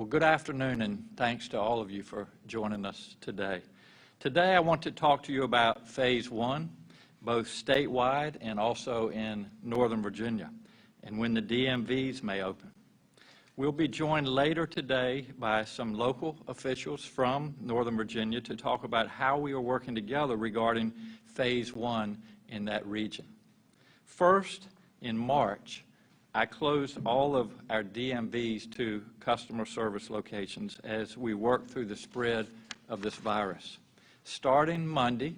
Well, good afternoon, and thanks to all of you for joining us today. Today, I want to talk to you about Phase 1, both statewide and also in Northern Virginia, and when the DMVs may open. We'll be joined later today by some local officials from Northern Virginia to talk about how we are working together regarding Phase 1 in that region. First, in March, I closed all of our DMVs to customer service locations as we work through the spread of this virus. Starting Monday,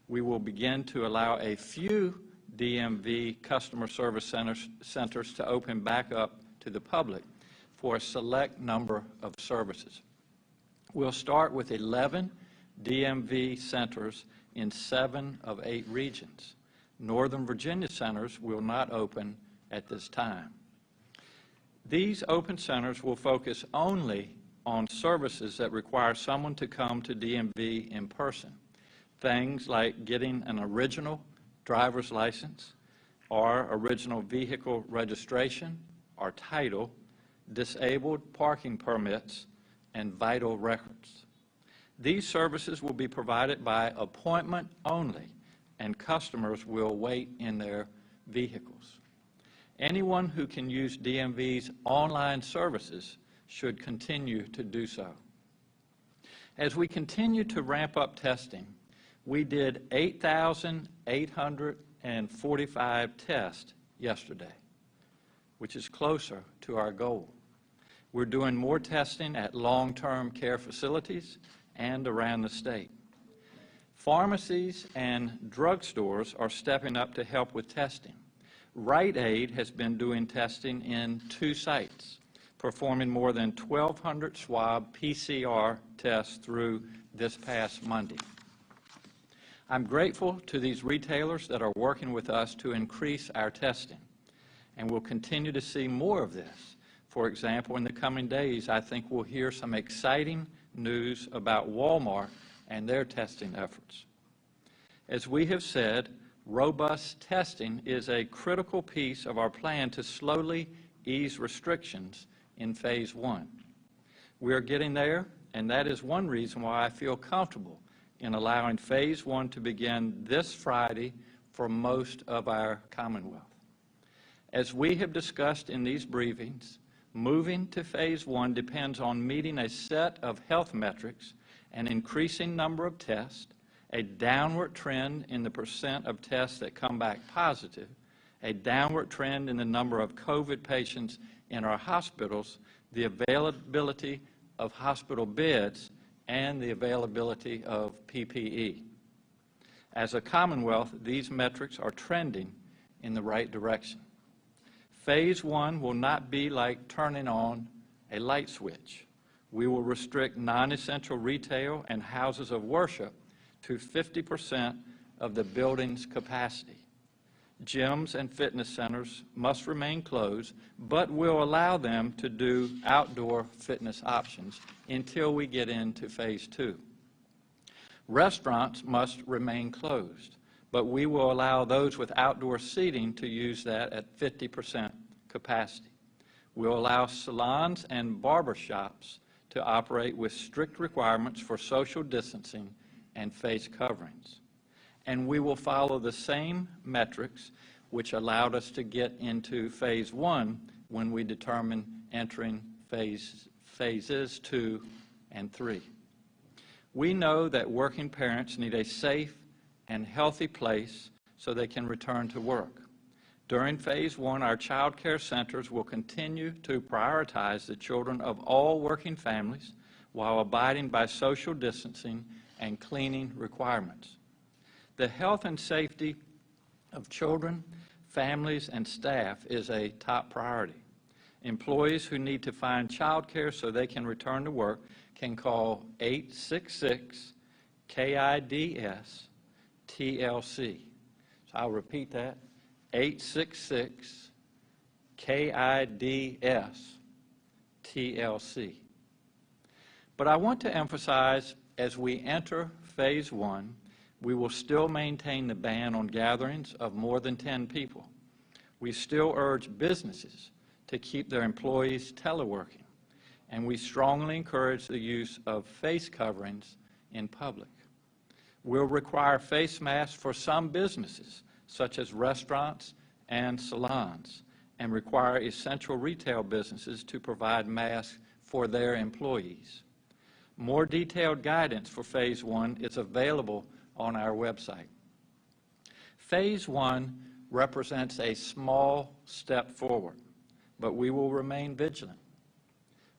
we will begin to allow a few DMV customer service centers to open back up to the public for a select number of services. We'll start with 11 Dmv centers in 7 of 8 regions. Northern Virginia centers will not open at this time. These open centers will focus only on services that require someone to come to DMV in person. Things like getting an original driver's license or original vehicle registration or title, disabled parking permits, and vital records. These services will be provided by appointment only, and customers will wait in their vehicles. Anyone who can use DMV's online services should continue to do so. As we continue to ramp up testing, we did 8,845 tests yesterday, which is closer to our goal. We're doing more testing at long-term care facilities and around the state. Pharmacies and drugstores are stepping up to help with testing. Rite Aid has been doing testing in 2 sites, performing more than 1,200 swab PCR tests through this past Monday. I'm grateful to these retailers that are working with us to increase our testing, and we'll continue to see more of this. For example, in the coming days, I think we'll hear some exciting news about Walmart and their testing efforts. As we have said, robust testing is a critical piece of our plan to slowly ease restrictions in Phase 1. We are getting there, and that is one reason why I feel comfortable in allowing Phase 1 to begin this Friday for most of our Commonwealth. As we have discussed in these briefings, moving to Phase 1 depends on meeting a set of health metrics, an increasing number of tests, a downward trend in the percent of tests that come back positive, a downward trend in the number of COVID patients in our hospitals, the availability of hospital beds, and the availability of PPE. As a Commonwealth, these metrics are trending in the right direction. Phase 1 will not be like turning on a light switch. We will restrict non-essential retail and houses of worship to 50% of the building's capacity. Gyms and fitness centers must remain closed, but we'll allow them to do outdoor fitness options until we get into Phase 2. Restaurants must remain closed, but we will allow those with outdoor seating to use that at 50% capacity. We'll allow salons and barber shops to operate with strict requirements for social distancing and face coverings. And we will follow the same metrics which allowed us to get into Phase 1 when we determined entering Phases 2 and 3. We know that working parents need a safe and healthy place so they can return to work. During Phase 1, our child care centers will continue to prioritize the children of all working families while abiding by social distancing and cleaning requirements. The health and safety of children, families, and staff is a top priority. Employees who need to find child care so they can return to work can call 866-KIDS-TLC. So I'll repeat that, 866-KIDS-TLC. But I want to emphasize, as we enter Phase 1, we will still maintain the ban on gatherings of more than 10 people. We still urge businesses to keep their employees teleworking. and we strongly encourage the use of face coverings in public. We'll require face masks for some businesses, such as restaurants and salons, and require essential retail businesses to provide masks for their employees. More detailed guidance for Phase 1 is available on our website. Phase 1 represents a small step forward, but we will remain vigilant.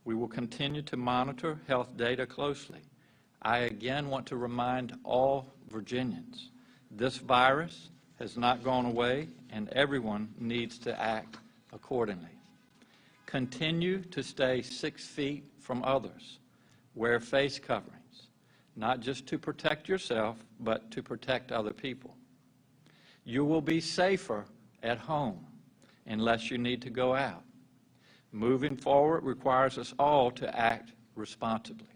We will continue to monitor health data closely. I again want to remind all Virginians, this virus has not gone away, and everyone needs to act accordingly. Continue to stay 6 feet from others. Wear face coverings, not just to protect yourself, but to protect other people. You will be safer at home unless you need to go out. Moving forward requires us all to act responsibly.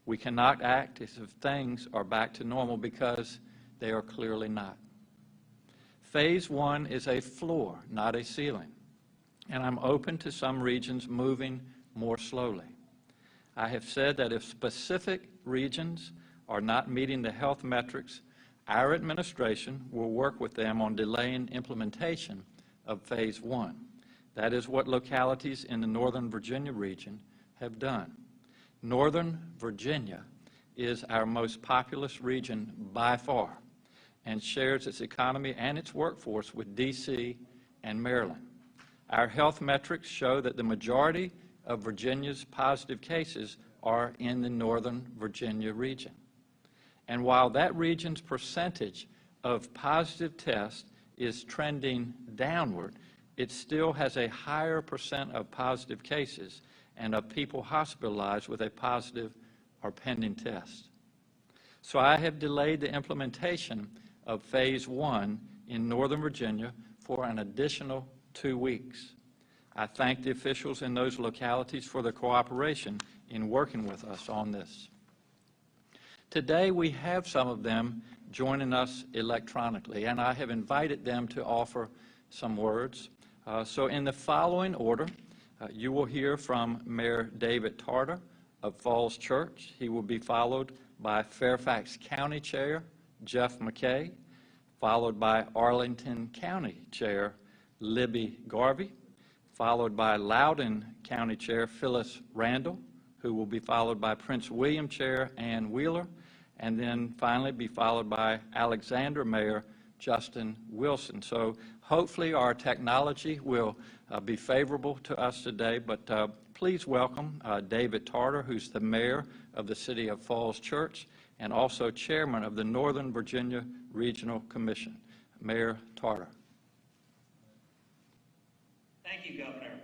We cannot act as if things are back to normal because they are clearly not. Phase 1 is a floor, not a ceiling, and I'm open to some regions moving more slowly. I have said that if specific regions are not meeting the health metrics, our administration will work with them on delaying implementation of Phase 1. That is what localities in the Northern Virginia region have done. Northern Virginia is our most populous region by far and shares its economy and its workforce with D.C. and Maryland. Our health metrics show that the majority of Virginia's positive cases are in the Northern Virginia region. And while that region's percentage of positive tests is trending downward, it still has a higher percent of positive cases and of people hospitalized with a positive or pending test. So I have delayed the implementation of Phase 1 in Northern Virginia for an additional 2 weeks. I thank the officials in those localities for their cooperation in working with us on this. Today we have some of them joining us electronically, and I have invited them to offer some words. So in the following order, you will hear from Mayor David Tarter of Falls Church. He will be followed by Fairfax County Chair Jeff McKay, followed by Arlington County Chair Libby Garvey, followed by Loudoun County Chair Phyllis Randall, who will be followed by Prince William Chair Ann Wheeler, and then finally be followed by Alexander Mayor Justin Wilson. So hopefully our technology will be favorable to us today, but please welcome David Tarter, who's the mayor of the City of Falls Church and also chairman of the Northern Virginia Regional Commission. Mayor Tarter. Thank you, Governor.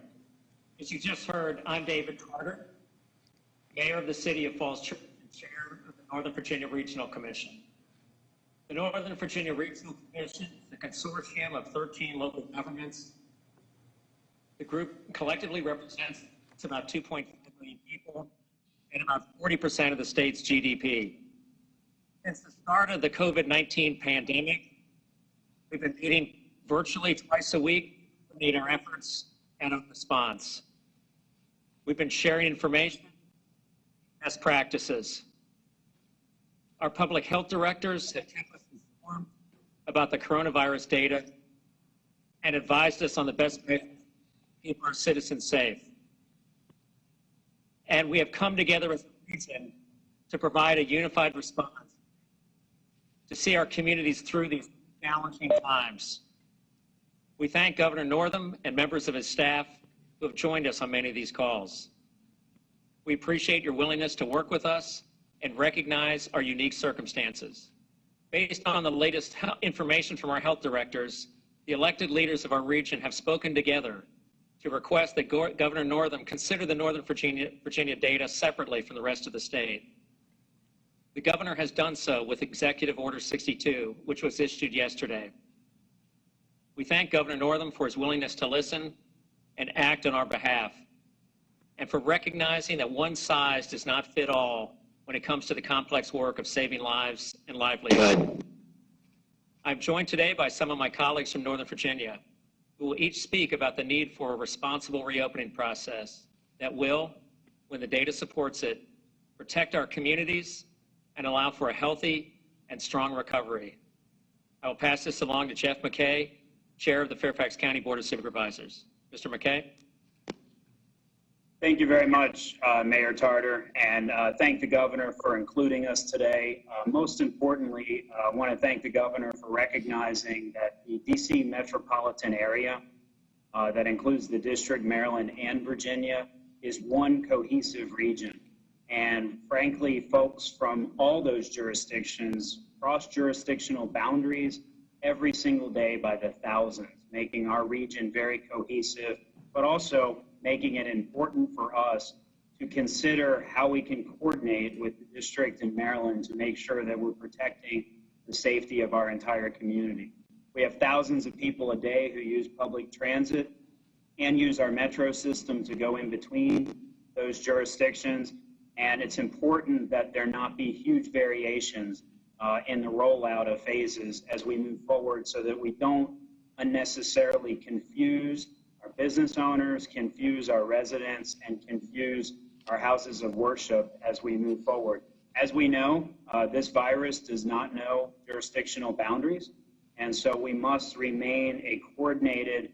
As you just heard, I'm David Tarter, mayor of the City of Falls Church and chair of the Northern Virginia Regional Commission. The Northern Virginia Regional Commission is a consortium of 13 local governments. The group collectively represents about 2.5 million people and about 40% of the state's GDP. Since the start of the COVID-19 pandemic, we've been meeting virtually twice a week to meet our efforts and our response. We've been sharing information, best practices. Our public health directors have kept us informed about the coronavirus data and advised us on the best way to keep our citizens safe. And we have come together as a region to provide a unified response to see our communities through these challenging times. We thank Governor Northam and members of his staff who have joined us on many of these calls. We appreciate your willingness to work with us and recognize our unique circumstances. Based on the latest information from our health directors, the elected leaders of our region have spoken together to request that Governor Northam consider the Northern Virginia data separately from the rest of the state. The governor has done so with Executive Order 62, which was issued yesterday. We thank Governor Northam for his willingness to listen and act on our behalf, and for recognizing that one size does not fit all when it comes to the complex work of saving lives and livelihood. I'm joined today by some of my colleagues from Northern Virginia, who will each speak about the need for a responsible reopening process that will when the data supports it, protect our communities, and allow for a healthy and strong recovery. I will pass this along to Jeff McKay, Chair of the Fairfax County Board of Supervisors. Mr. McKay. Thank you very much, Mayor Tarter, and thank the Governor for including us today. Most importantly, I want to thank the Governor for recognizing that the DC metropolitan area, that includes the District, Maryland, and Virginia, is one cohesive region. And frankly, folks from all those jurisdictions cross jurisdictional boundaries every single day by the thousands, making our region very cohesive, but also making it important for us to consider how we can coordinate with the district in Maryland to make sure that we're protecting the safety of our entire community. We have thousands of people a day who use public transit and use our metro system to go in between those jurisdictions, and it's important that there not be huge variations in the rollout of phases as we move forward so that we don't unnecessarily confuse our business owners, confuse our residents, and confuse our houses of worship as we move forward. As we know, this virus does not know jurisdictional boundaries, and so we must remain a coordinated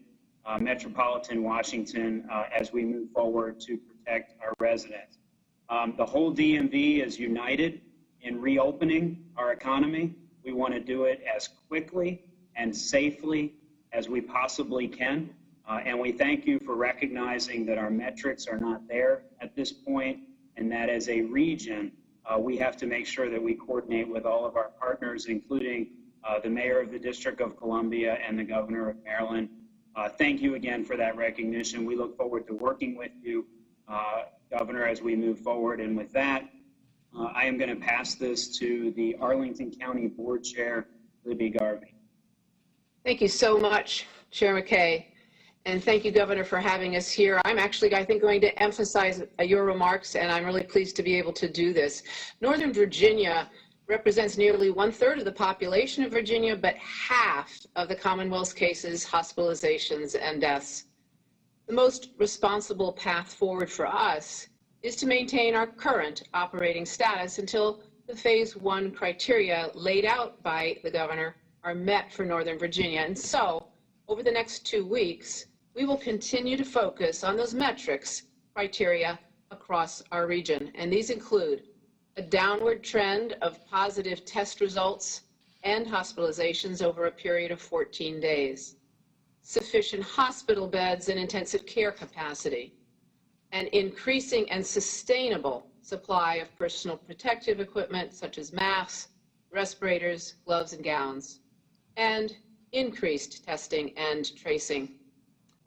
metropolitan Washington as we move forward to protect our residents. The whole DMV is united in reopening our economy. We want to do it as quickly and safely as we possibly can. And we thank you for recognizing that our metrics are not there at this point, and that as a region, we have to make sure that we coordinate with all of our partners, including the Mayor of the District of Columbia and the Governor of Maryland. Thank you again for that recognition. We look forward to working with you, Governor, as we move forward. And with that, I am going to pass this to the Arlington County Board Chair, Libby Garvey. Thank you so much, Chair McKay. And thank you, Governor, for having us here. I'm actually, I think, going to emphasize your remarks, and I'm really pleased to be able to do this. Northern Virginia represents nearly 1/3 of the population of Virginia, but half of the Commonwealth's cases, hospitalizations, and deaths. The most responsible path forward for us is to maintain our current operating status until the phase 1 criteria laid out by the Governor are met for Northern Virginia. And so, over the next 2 weeks, we will continue to focus on those metrics, criteria across our region. And these include a downward trend of positive test results and hospitalizations over a period of 14 days, sufficient hospital beds and intensive care capacity, an increasing and sustainable supply of personal protective equipment such as masks, respirators, gloves, and gowns, and increased testing and tracing.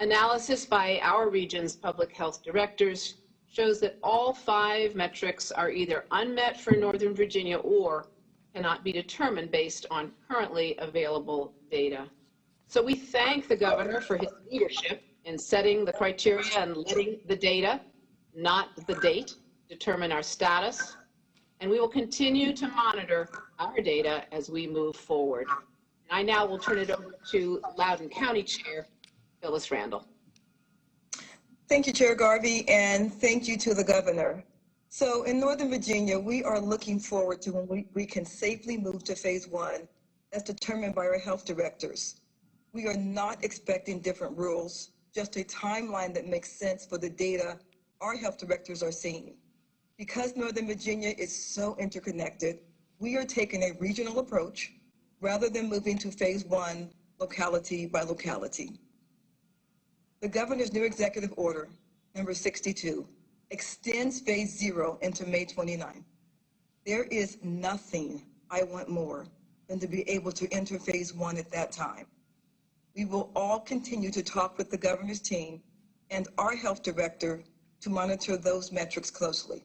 Analysis by our region's public health directors shows that all 5 metrics are either unmet for Northern Virginia or cannot be determined based on currently available data. So we thank the Governor for his leadership in setting the criteria and letting the data, not the date, determine our status. And we will continue to monitor our data as we move forward. And I now will turn it over to Loudoun County Chair Phyllis Randall. Thank you, Chair Garvey, and thank you to the Governor. So in Northern Virginia, we are looking forward to when we can safely move to phase 1 as determined by our health directors. We are not expecting different rules, just a timeline that makes sense for the data our health directors are seeing. Because Northern Virginia is so interconnected, we are taking a regional approach rather than moving to phase 1 locality by locality. The Governor's new executive order, number 62, extends phase 0 into May 29. There is nothing I want more than to be able to enter phase 1 at that time. We will all continue to talk with the Governor's team and our health director to monitor those metrics closely.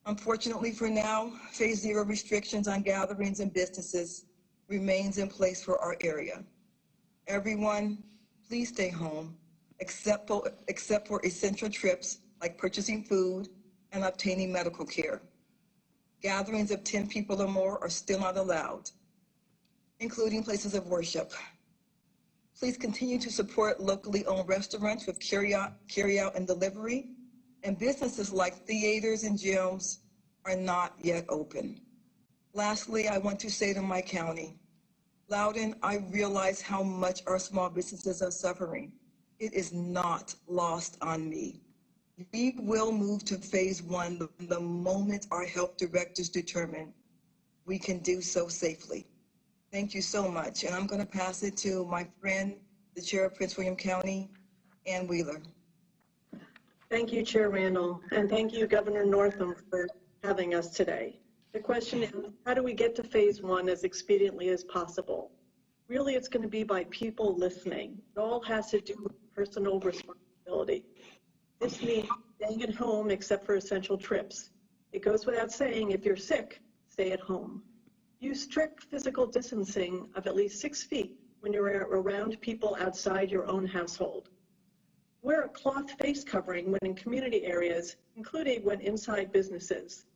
Unfortunately for now, phase 0 restrictions on gatherings and businesses remains in place for our area. Everyone, please stay home, except for essential trips like purchasing food and obtaining medical care. Gatherings of 10 people or more are still not allowed, including places of worship. Please continue to support locally owned restaurants with carry out and delivery. and businesses like theaters and gyms are not yet open. Lastly, I want to say to my county, Loudoun, I realize how much our small businesses are suffering. It is not lost on me. We will move to phase one the moment our health directors determine we can do so safely. Thank you so much. And I'm going to pass it to my friend, the chair of Prince William County, Ann Wheeler. Thank you, Chair Randall, and thank you, Governor Northam, for having us today. The question is, how do we get to phase one as expediently as possible? Really, it's going to be by people listening. It all has to do with personal responsibility. This means staying at home except for essential trips. It goes without saying, if you're sick, stay at home. Use strict physical distancing of at least 6 feet when you're around people outside your own household. Wear a cloth face covering when in community areas, including when inside businesses.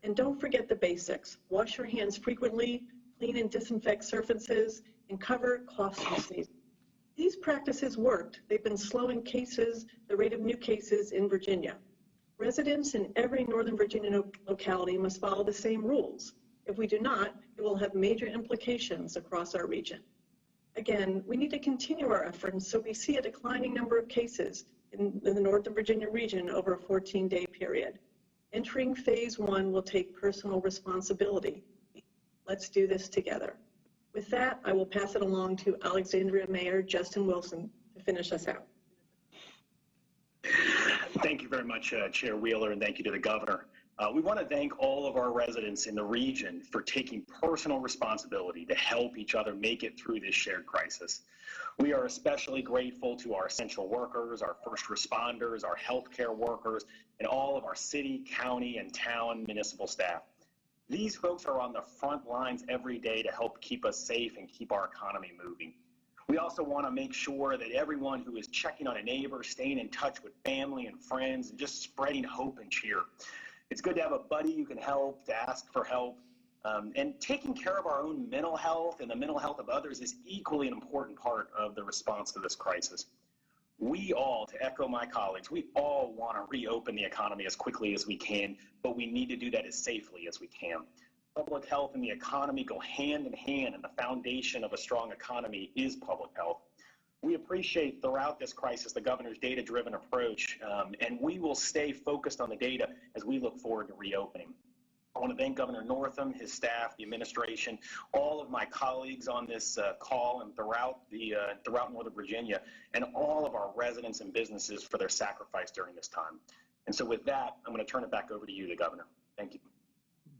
And don't forget the basics. Wash your hands frequently, clean and disinfect surfaces, and cover coughs and sneezes. These practices worked. They've been slowing the rate of new cases in Virginia. Residents in every Northern Virginia locality must follow the same rules. If we do not, it will have major implications across our region. Again, we need to continue our efforts so we see a declining number of cases in the Northern Virginia region over a 14-day period. Entering phase one will take personal responsibility. Let's do this together. With that, I will pass it along to Alexandria Mayor Justin Wilson to finish us out. Thank you very much, Chair Wheeler, and thank you to the Governor. We want to thank all of our residents in the region for taking personal responsibility to help each other make it through this shared crisis. We are especially grateful to our essential workers, our first responders, our healthcare workers, and all of our city, county, and town municipal staff. These folks are on the front lines every day to help keep us safe and keep our economy moving. We also want to make sure that everyone who is checking on a neighbor, staying in touch with family and friends, and just spreading hope and cheer. It's good to have a buddy you can help, to ask for help, and taking care of our own mental health and the mental health of others is equally an important part of the response to this crisis. We all, to echo my colleagues, we all want to reopen the economy as quickly as we can, but we need to do that as safely as we can. Public health and the economy go hand in hand, and the foundation of a strong economy is public health. We appreciate throughout this crisis the governor's data-driven approach, and we will stay focused on the data as we look forward to reopening. I want to thank Governor Northam, his staff, the administration, all of my colleagues on this call and throughout Northern Virginia, and all of our residents and businesses for their sacrifice during this time. And so with that, I'm going to turn it back over to you, the Governor. Thank you.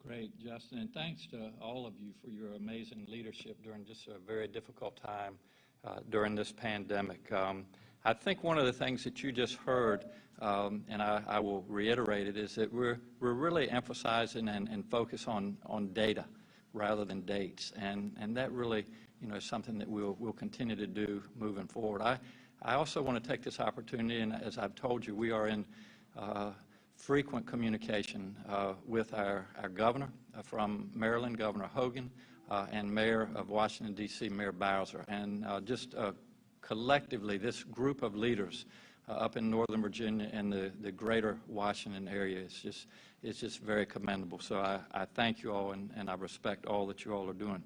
Great, Justin, and thanks to all of you for your amazing leadership during just a very difficult time during this pandemic. I think one of the things that you just heard, and I will reiterate it, is that we're really emphasizing and focus on data rather than dates, and that really, is something that we'll continue to do moving forward. I also want to take this opportunity, and as I've told you, we are in frequent communication with our governor from Maryland, Governor Hogan, and Mayor of Washington, D.C., Mayor Bowser, and just collectively, this group of leaders up in Northern Virginia and the greater Washington area is just very commendable. So I thank you all, and I respect all that you all are doing.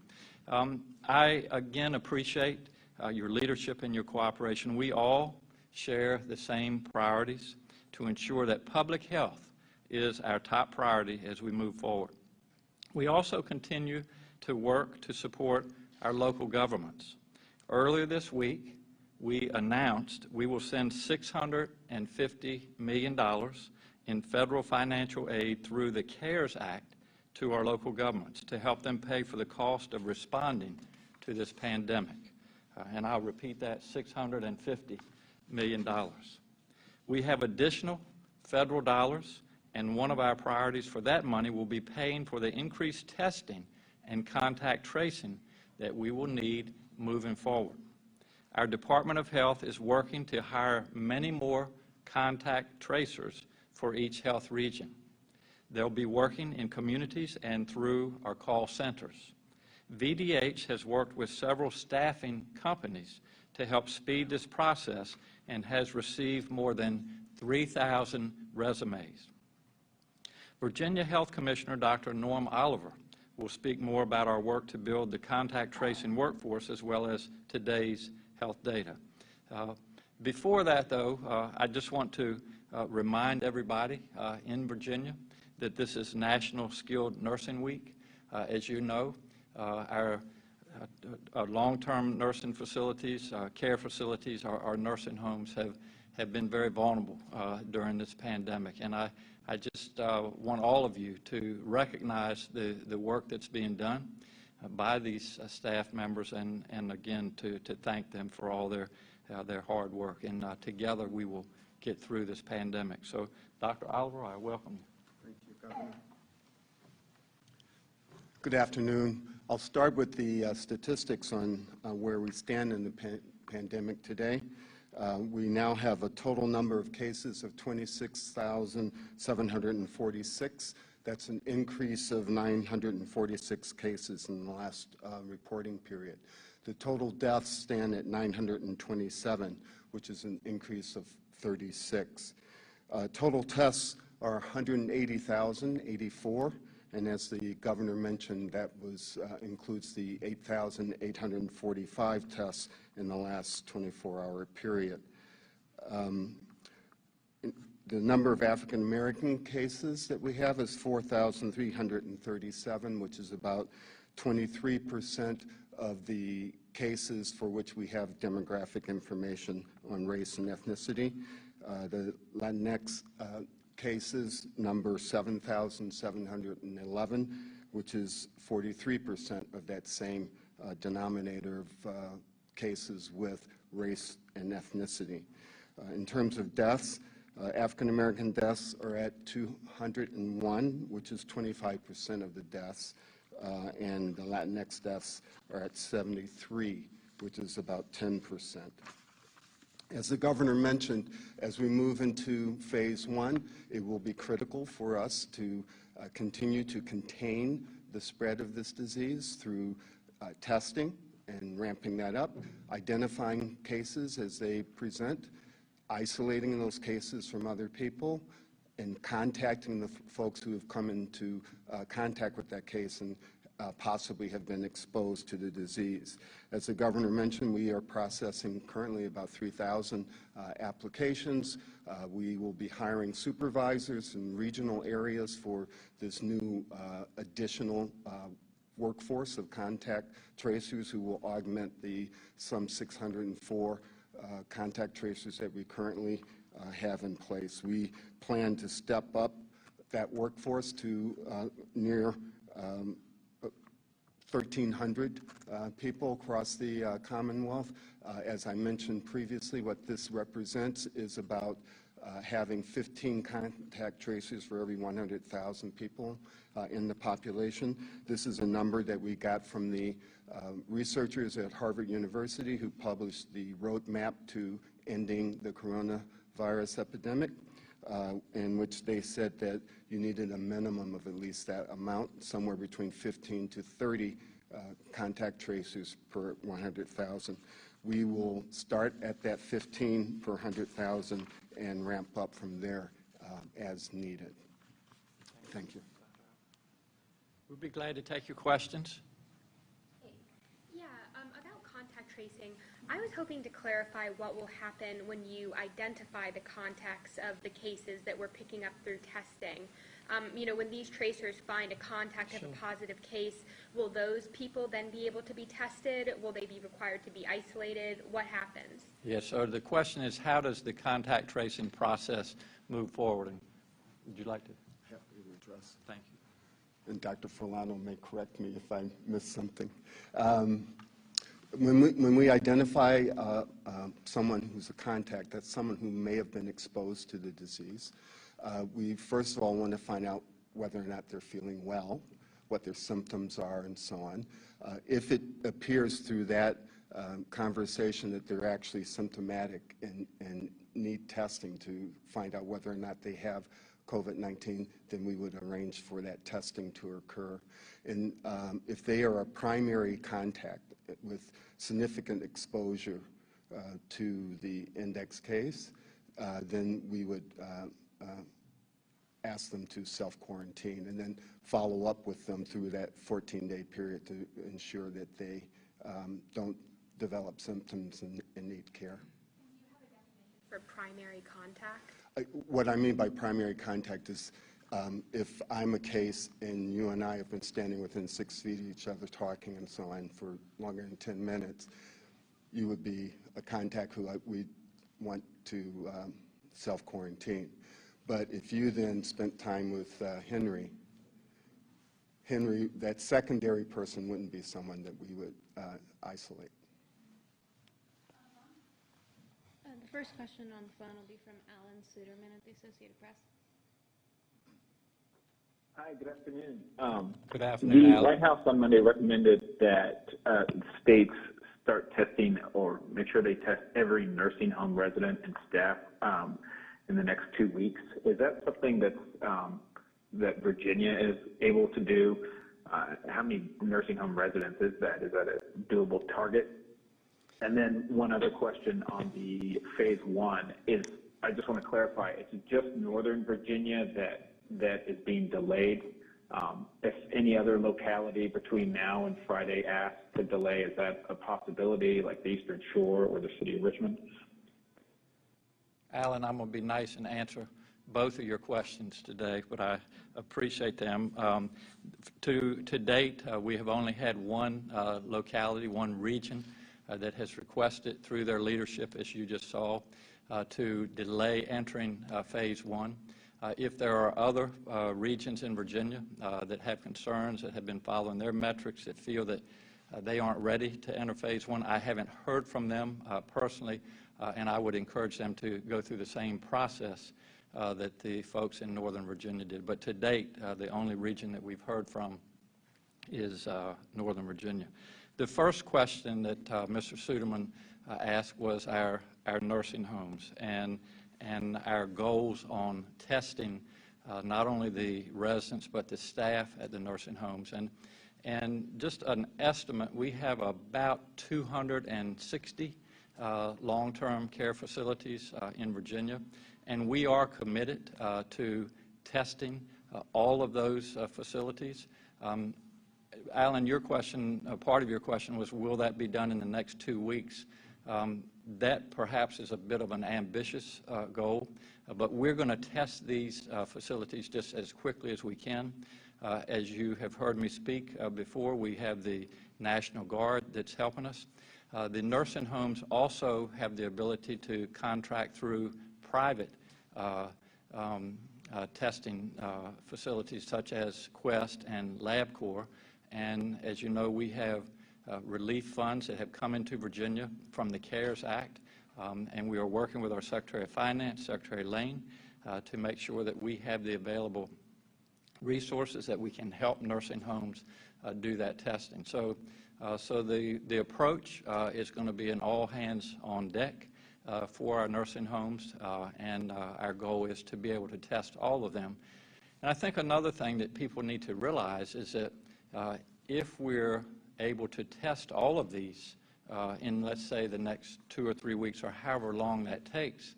I, again, appreciate your leadership and your cooperation. We all share the same priorities to ensure that public health is our top priority as we move forward. We also continue to work to support our local governments. Earlier this week, we announced we will send $650 million in federal financial aid through the CARES Act to our local governments to help them pay for the cost of responding to this pandemic. And I'll repeat that, $650 million. We have additional federal dollars, and one of our priorities for that money will be paying for the increased testing and contact tracing that we will need moving forward. Our Department of Health is working to hire many more contact tracers for each health region. They'll be working in communities and through our call centers. VDH has worked with several staffing companies to help speed this process and has received more than 3,000 resumes. Virginia Health Commissioner Dr. Norm Oliver will speak more about our work to build the contact tracing workforce as well as today's health data. Before that, though, I just want to remind everybody in Virginia that this is National Skilled Nursing Week. As you know, our long-term nursing facilities, care facilities, our nursing homes have been very vulnerable during this pandemic. And I just want all of you to recognize the work that's being done by these staff members and again, to thank them for all their hard work. And together we will get through this pandemic. So, Dr. Oliver, I welcome you. Thank you, Governor. Good afternoon. I'll start with the statistics on where we stand in the pandemic today. We now have a total number of cases of 26,746. That's an increase of 946 cases in the last reporting period. The total deaths stand at 927, which is an increase of 36. Total tests are 180,084. And as the governor mentioned, that includes the 8,845 tests in the last 24-hour period. The number of African American cases that we have is 4,337, which is about 23% of the cases for which we have demographic information on race and ethnicity. The Latinx cases number 7,711, which is 43% of that same denominator of cases with race and ethnicity. In terms of deaths, African American deaths are at 201, which is 25% of the deaths, and the Latinx deaths are at 73, which is about 10%. As the governor mentioned, as we move into phase one, it will be critical for us to continue to contain the spread of this disease through testing and ramping that up, identifying cases as they present, isolating those cases from other people, and contacting the folks who have come into contact with that case and possibly have been exposed to the disease. As the governor mentioned, we are processing currently about 3,000 applications. We will be hiring supervisors in regional areas for this new additional workforce of contact tracers who will augment the some 604 contact tracers that we currently have in place. We plan to step up that workforce to near 1,300 people across the Commonwealth. As I mentioned previously, what this represents is about having 15 contact tracers for every 100,000 people in the population. This is a number that we got from the researchers at Harvard University who published the roadmap to ending the coronavirus epidemic, in which they said that you needed a minimum of at least that amount, somewhere between 15 to 30 contact tracers per 100,000. We will start at that 15 per 100,000 and ramp up from there as needed. Thank you. We'll be glad to take your questions. Yeah, about contact tracing, I was hoping to clarify what will happen when you identify the contacts of the cases that we're picking up through testing. You know, when these tracers find a contact of a positive case, will those people then be able to be tested? Will they be required to be isolated? What happens? Yes, so the question is, how does the contact tracing process move forward? And would you like to? Happy to address. Thank you. And Dr. Fulano may correct me if I missed something. When we identify someone who's a contact, that's someone who may have been exposed to the disease, we first of all want to find out whether or not they're feeling well, what their symptoms are, and so on. If it appears through that conversation that they're actually symptomatic and need testing to find out whether or not they have COVID-19, then we would arrange for that testing to occur. And if they are a primary contact with significant exposure to the index case, then we would ask them to self-quarantine and then follow up with them through that 14-day period to ensure that they don't develop symptoms and need care. For primary contact? What I mean by primary contact is if I'm a case and you and I have been standing within 6 feet of each other talking and so on for longer than 10 minutes, you would be a contact who we want to self-quarantine. But if you then spent time with Henry, that secondary person wouldn't be someone that we would isolate. The first question on the phone will be from Alan Suderman at the Associated Press. Hi, good afternoon. Good afternoon, The Alan. White House on Monday recommended that states start testing or make sure they test every nursing home resident and staff in the next 2 weeks. Is that something that's, that Virginia is able to do? How many nursing home residents is that? Is that a doable target? And then one other question on the phase one is, I just want to clarify, it's just Northern Virginia that is being delayed. If any other locality between now and Friday asks to delay, is that a possibility, like the Eastern Shore or the city of Richmond? Alan, I'm going to be nice and answer both of your questions today, but I appreciate them. To date, we have only had one locality, one region that has requested through their leadership, as you just saw, to delay entering phase one. If there are other regions in Virginia that have concerns, that have been following their metrics, that feel that they aren't ready to enter phase one, I haven't heard from them personally, and I would encourage them to go through the same process that the folks in Northern Virginia did. But to date, the only region that we've heard from is Northern Virginia. The first question that Mr. Suderman asked was our nursing homes and our goals on testing not only the residents but the staff at the nursing homes. And just an estimate, we have about 260 long-term care facilities in Virginia, and we are committed to testing all of those facilities. Alan, your question, part of your question was, will that be done in the next 2 weeks? That perhaps is a bit of an ambitious goal, but we're going to test these facilities just as quickly as we can. As you have heard me speak before, we have the National Guard that's helping us. The nursing homes also have the ability to contract through private testing facilities such as Quest and LabCorp. And as you know, we have relief funds that have come into Virginia from the CARES Act, and we are working with our Secretary of Finance, Secretary Lane, to make sure that we have the available resources that we can help nursing homes do that testing. So the approach is going to be an all hands on deck for our nursing homes, and our goal is to be able to test all of them. And I think another thing that people need to realize is that if we're able to test all of these in, let's say, the next 2 or 3 weeks or however long that takes,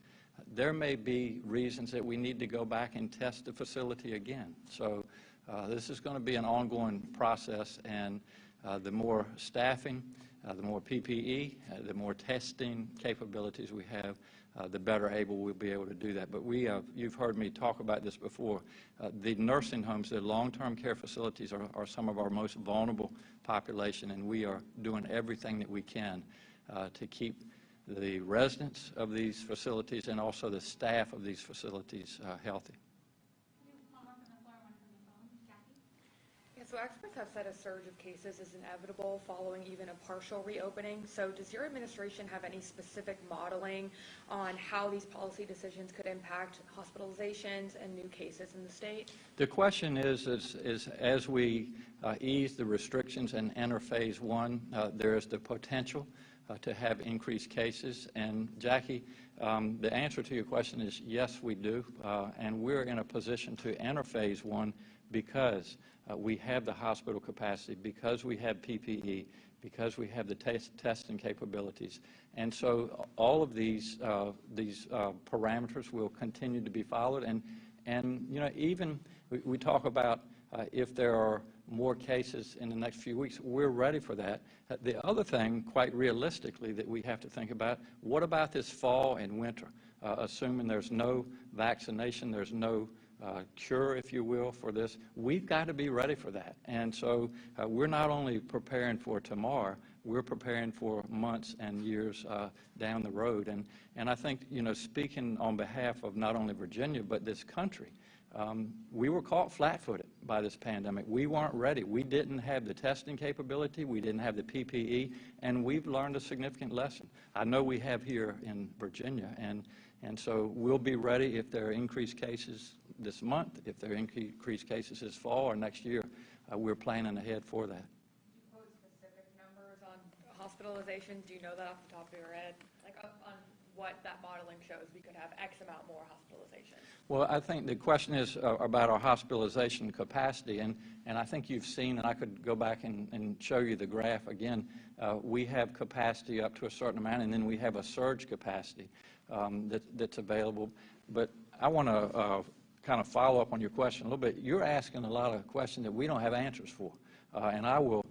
there may be reasons that we need to go back and test the facility again. So this is going to be an ongoing process, and the more staffing, the more PPE, the more testing capabilities we have, the better able we'll be able to do that. But you've heard me talk about this before. The nursing homes, the long-term care facilities are some of our most vulnerable population, and we are doing everything that we can to keep the residents of these facilities and also the staff of these facilities healthy. So experts have said a surge of cases is inevitable following even a partial reopening. So does your administration have any specific modeling on how these policy decisions could impact hospitalizations and new cases in the state? The question is as we ease the restrictions and enter phase one, there is the potential to have increased cases. And Jackie, the answer to your question is yes, we do. And we're in a position to enter phase one because we have the hospital capacity, because we have PPE, because we have the testing capabilities. And so all of these parameters will continue to be followed. And you know, even we talk about if there are more cases in the next few weeks, we're ready for that. The other thing, quite realistically, that we have to think about, what about this fall and winter? Assuming there's no vaccination, there's no cure, if you will, for this, we've got to be ready for that. And so we're not only preparing for tomorrow, we're preparing for months and years down the road. And I think, you know, speaking on behalf of not only Virginia, but this country, we were caught flat-footed by this pandemic. We weren't ready. We didn't have the testing capability. We didn't have the PPE, and we've learned a significant lesson. I know we have here in Virginia, and so we'll be ready if there are increased cases this month, if there are increased cases this fall or next year. We're planning ahead for that. Do you quote specific numbers on hospitalization? Do you know that off the top of your head? Like on what that modeling shows, we could have X amount more hospitalization. Well, I think the question is about our hospitalization capacity, and I think you've seen, and I could go back and show you the graph again, we have capacity up to a certain amount, and then we have a surge capacity that's available. But I want to kind of follow up on your question a little bit. You're asking a lot of questions that we don't have answers for, and I will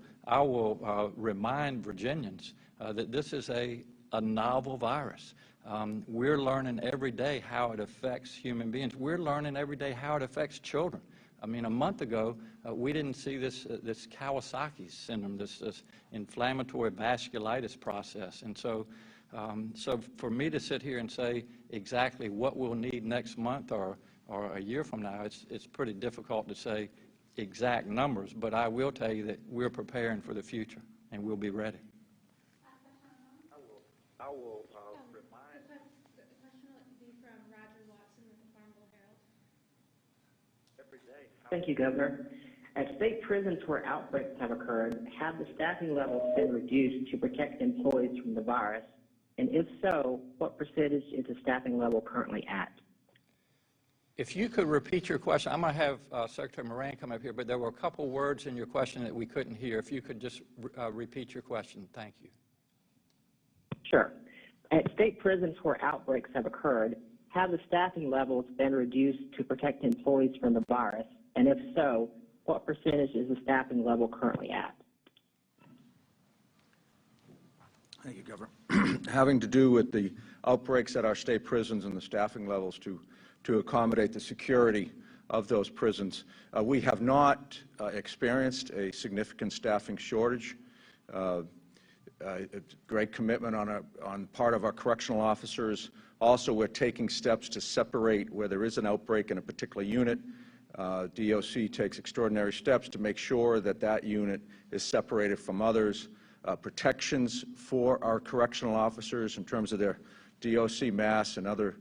remind Virginians that this is a novel virus. We're learning every day how it affects human beings. We're learning every day how it affects children. I mean, a month ago, we didn't see this Kawasaki syndrome, this inflammatory vasculitis process. And so for me to sit here and say exactly what we'll need next month or a year from now, it's pretty difficult to say exact numbers. But I will tell you that we're preparing for the future, and we'll be ready. I will remind. The question would be from Roger Watson with the Farmville Herald. Every day. Thank you, Governor. At state prisons where outbreaks have occurred, have the staffing levels been reduced to protect employees from the virus? And if so, what percentage is the staffing level currently at? If you could repeat your question, I'm going to have Secretary Moran come up here, but there were a couple words in your question that we couldn't hear. If you could just repeat your question, thank you. Sure. At state prisons where outbreaks have occurred, have the staffing levels been reduced to protect employees from the virus? And if so, what percentage is the staffing level currently at? Thank you, Governor. Having to do with the outbreaks at our state prisons and the staffing levels to accommodate the security of those prisons, we have not experienced a significant staffing shortage. Great commitment on part of our correctional officers. Also, we're taking steps to separate where there is an outbreak in a particular unit. DOC takes extraordinary steps to make sure that that unit is separated from others. Protections for our correctional officers in terms of their DOC masks and other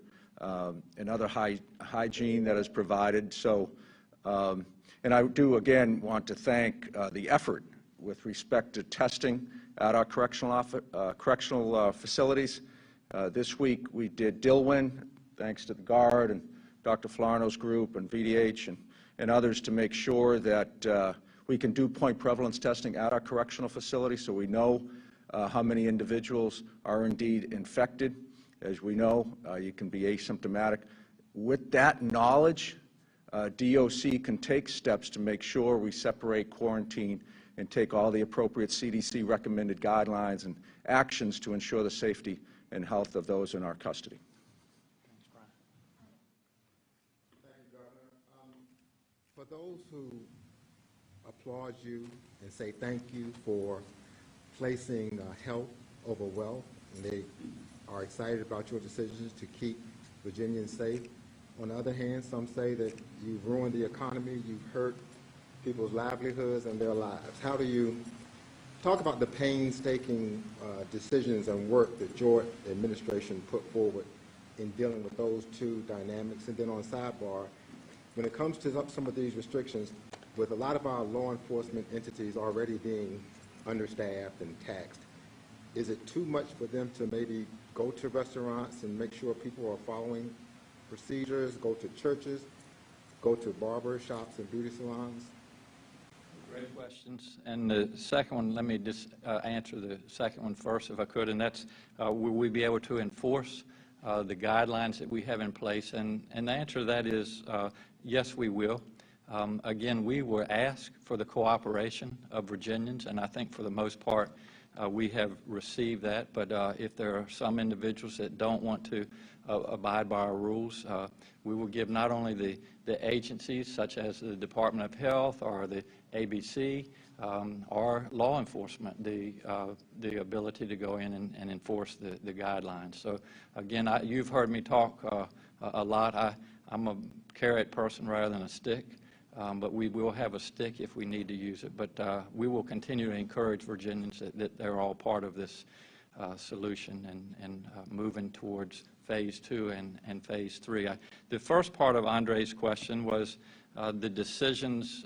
hygiene that is provided. So, and I do again want to thank the effort with respect to testing at our correctional facilities. This week we did Dillwyn, thanks to the Guard and Dr. Flarno's group and VDH and others, to make sure that we can do point prevalence testing at our correctional facility so we know how many individuals are indeed infected. As we know, you can be asymptomatic. With that knowledge, DOC can take steps to make sure we separate, quarantine, and take all the appropriate CDC recommended guidelines and actions to ensure the safety and health of those in our custody. Thank you, Governor. For those who applaud you and say thank you for placing health over wealth, and they are excited about your decisions to keep Virginians safe. On the other hand, some say that you've ruined the economy, you've hurt people's livelihoods and their lives. How do you talk about the painstaking decisions and work that your administration put forward in dealing with those two dynamics? And then on sidebar, when it comes to some of these restrictions, with a lot of our law enforcement entities already being understaffed and taxed, is it too much for them to maybe go to restaurants and make sure people are following procedures, go to churches, go to barber shops and beauty salons? Great questions. And the second one, let me just answer the second one first, if I could, and that's will we be able to enforce the guidelines that we have in place? And the answer to that is yes, we will. Again, we were asked for the cooperation of Virginians, and I think for the most part we have received that. But if there are some individuals that don't want to abide by our rules, we will give not only the agencies such as the Department of Health or the ABC or law enforcement the ability to go in and enforce the guidelines. So again, you've heard me talk a lot. I'm a carrot person rather than a stick. But we will have a stick if we need to use it. But we will continue to encourage Virginians that they're all part of this solution and moving towards phase 2 and phase 3. The first part of Andre's question was the decisions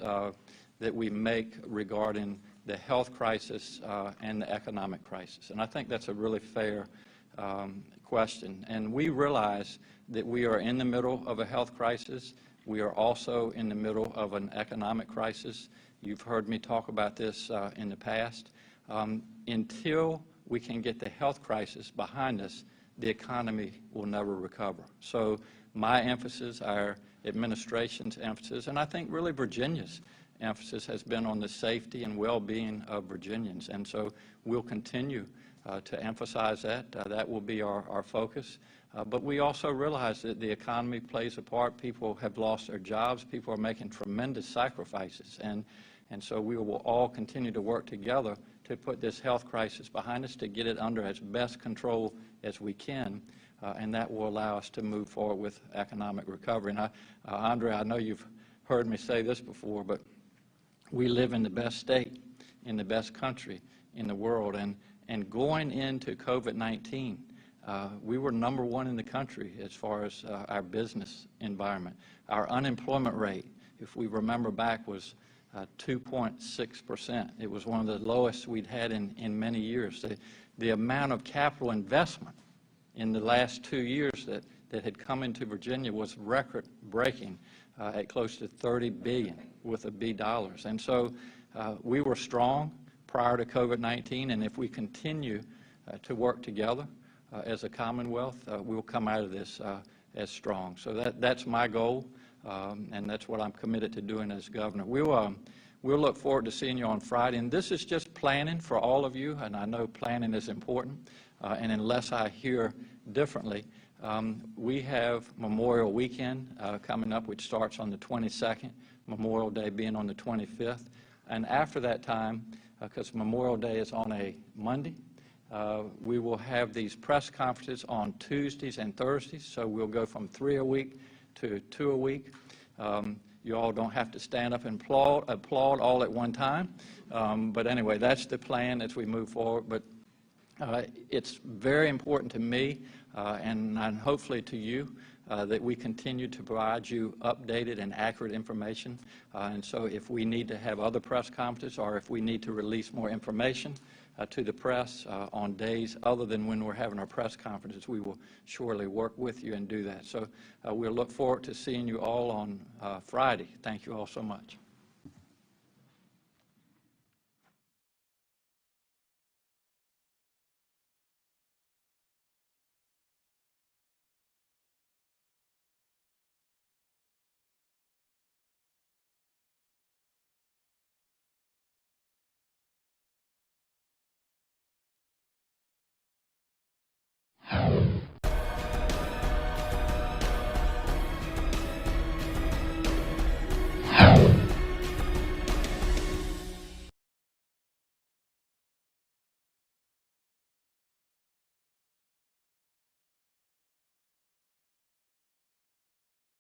that we make regarding the health crisis and the economic crisis. And I think that's a really fair question. And we realize that we are in the middle of a health crisis. We are also in the middle of an economic crisis. You've heard me talk about this in the past. Until we can get the health crisis behind us, the economy will never recover. So my emphasis, our administration's emphasis, and I think really Virginia's emphasis has been on the safety and well-being of Virginians. And so we'll continue to emphasize that. That will be our focus. But we also realize that the economy plays a part. People have lost their jobs. People are making tremendous sacrifices. And so we will all continue to work together to put this health crisis behind us, to get it under as best control as we can. And that will allow us to move forward with economic recovery. And Andre, I know you've heard me say this before, but we live in the best state, in the best country in the world. And going into COVID-19, we were number 1 in the country as far as our business environment. Our unemployment rate, if we remember back, was 2.6%. It was one of the lowest we'd had in many years. The amount of capital investment in the last 2 years that had come into Virginia was record-breaking at close to $30 billion with a B dollars. And so we were strong prior to COVID-19, and if we continue to work together as a Commonwealth, we'll come out of this as strong. So that's my goal, and that's what I'm committed to doing as governor. We'll look forward to seeing you on Friday. And this is just planning for all of you, and I know planning is important. And unless I hear differently, we have Memorial Weekend coming up, which starts on the 22nd, Memorial Day being on the 25th. And after that time, because Memorial Day is on a Monday, we will have these press conferences on Tuesdays and Thursdays, so we'll go from 3 a week to 2 a week. You all don't have to stand up and applaud all at one time. But anyway, that's the plan as we move forward. But it's very important to me and hopefully to you that we continue to provide you updated and accurate information. And so if we need to have other press conferences or if we need to release more information to the press on days other than when we're having our press conferences, we will surely work with you and do that. So we'll look forward to seeing you all on Friday. Thank you all so much.